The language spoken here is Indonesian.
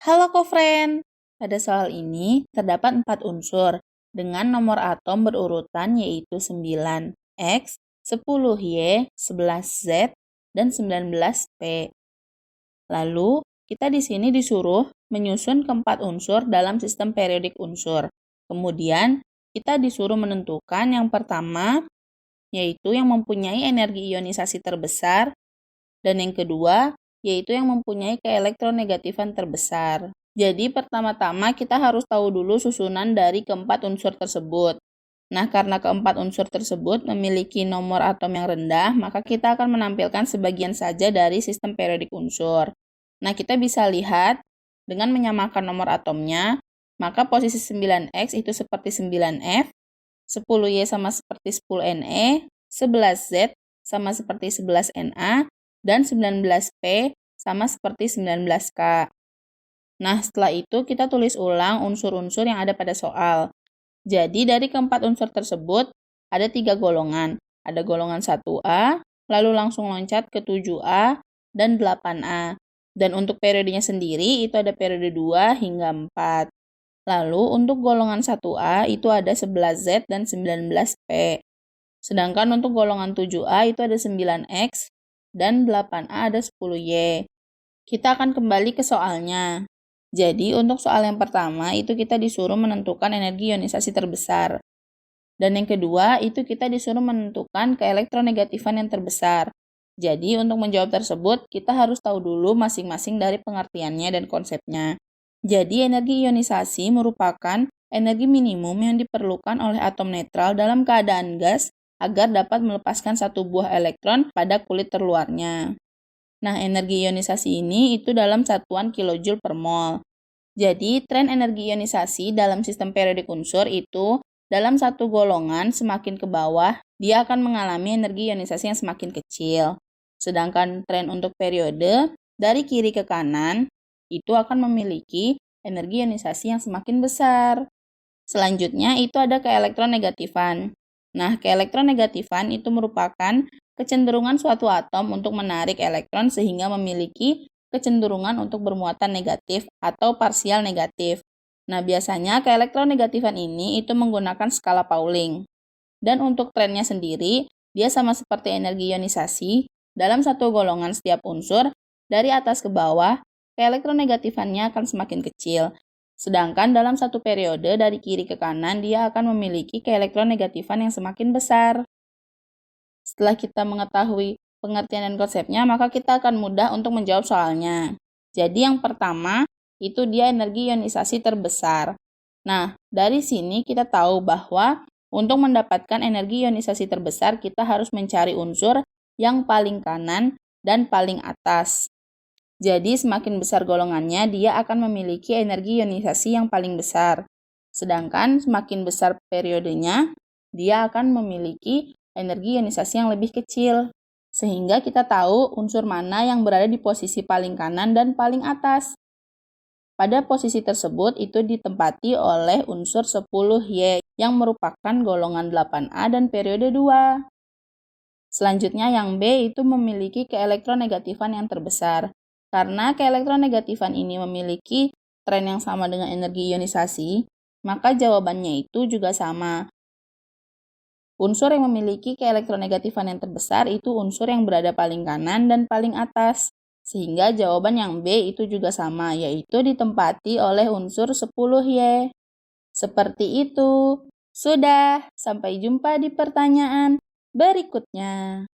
Halo Kofren, pada soal ini terdapat 4 unsur dengan nomor atom berurutan yaitu 9X, 10Y, 11Z, dan 19P. Lalu, kita di sini disuruh menyusun keempat unsur dalam sistem periodik unsur. Kemudian, kita disuruh menentukan yang pertama, yaitu yang mempunyai energi ionisasi terbesar, dan yang kedua, yaitu yang mempunyai keelektronegatifan terbesar. Jadi pertama-tama kita harus tahu dulu susunan dari keempat unsur tersebut. Nah, karena keempat unsur tersebut memiliki nomor atom yang rendah, maka kita akan menampilkan sebagian saja dari sistem periodik unsur. Nah, kita bisa lihat dengan menyamakan nomor atomnya, maka posisi 9X itu seperti 9F, 10Y sama seperti 10Ne, 11Z sama seperti 11Na, dan 19P sama seperti 19K. Nah, setelah itu kita tulis ulang unsur-unsur yang ada pada soal. Jadi, dari keempat unsur tersebut, ada 3 golongan. Ada golongan 1A, lalu langsung loncat ke 7A, dan 8A. Dan untuk periodenya sendiri, itu ada periode 2 hingga 4. Lalu, untuk golongan 1A, itu ada 11Z dan 19P. Sedangkan untuk golongan 7A, itu ada 9X, dan 8A ada 10Y. Kita akan kembali ke soalnya. Jadi untuk soal yang pertama itu kita disuruh menentukan energi ionisasi terbesar. Dan yang kedua itu kita disuruh menentukan keelektronegatifan yang terbesar. Jadi untuk menjawab tersebut kita harus tahu dulu masing-masing dari pengertiannya dan konsepnya. Jadi energi ionisasi merupakan energi minimum yang diperlukan oleh atom netral dalam keadaan gas agar dapat melepaskan satu buah elektron pada kulit terluarnya. Nah, energi ionisasi ini itu dalam satuan kilojoule per mol. Jadi, tren energi ionisasi dalam sistem periodik unsur itu dalam satu golongan semakin ke bawah, dia akan mengalami energi ionisasi yang semakin kecil. Sedangkan tren untuk periode dari kiri ke kanan itu akan memiliki energi ionisasi yang semakin besar. Selanjutnya itu ada keelektronegatifan. Nah, keelektronegatifan itu merupakan kecenderungan suatu atom untuk menarik elektron sehingga memiliki kecenderungan untuk bermuatan negatif atau parsial negatif. Nah, biasanya keelektronegatifan ini itu menggunakan skala Pauling. Dan untuk trennya sendiri, dia sama seperti energi ionisasi, dalam satu golongan setiap unsur, dari atas ke bawah, keelektronegatifannya akan semakin kecil. Sedangkan dalam satu periode dari kiri ke kanan, dia akan memiliki keelektronegatifan yang semakin besar. Setelah kita mengetahui pengertian dan konsepnya, maka kita akan mudah untuk menjawab soalnya. Jadi yang pertama, itu dia energi ionisasi terbesar. Nah, dari sini kita tahu bahwa untuk mendapatkan energi ionisasi terbesar, kita harus mencari unsur yang paling kanan dan paling atas. Jadi semakin besar golongannya, dia akan memiliki energi ionisasi yang paling besar. Sedangkan semakin besar periodenya, dia akan memiliki energi ionisasi yang lebih kecil. Sehingga kita tahu unsur mana yang berada di posisi paling kanan dan paling atas. Pada posisi tersebut itu ditempati oleh unsur 10Y yang merupakan golongan 8A dan periode 2. Selanjutnya yang B itu memiliki keelektronegatifan yang terbesar. Karena keelektronegatifan ini memiliki tren yang sama dengan energi ionisasi, maka jawabannya itu juga sama. Unsur yang memiliki keelektronegatifan yang terbesar itu unsur yang berada paling kanan dan paling atas. Sehingga jawaban yang B itu juga sama, yaitu ditempati oleh unsur 10Y. Seperti itu. Sudah, sampai jumpa di pertanyaan berikutnya.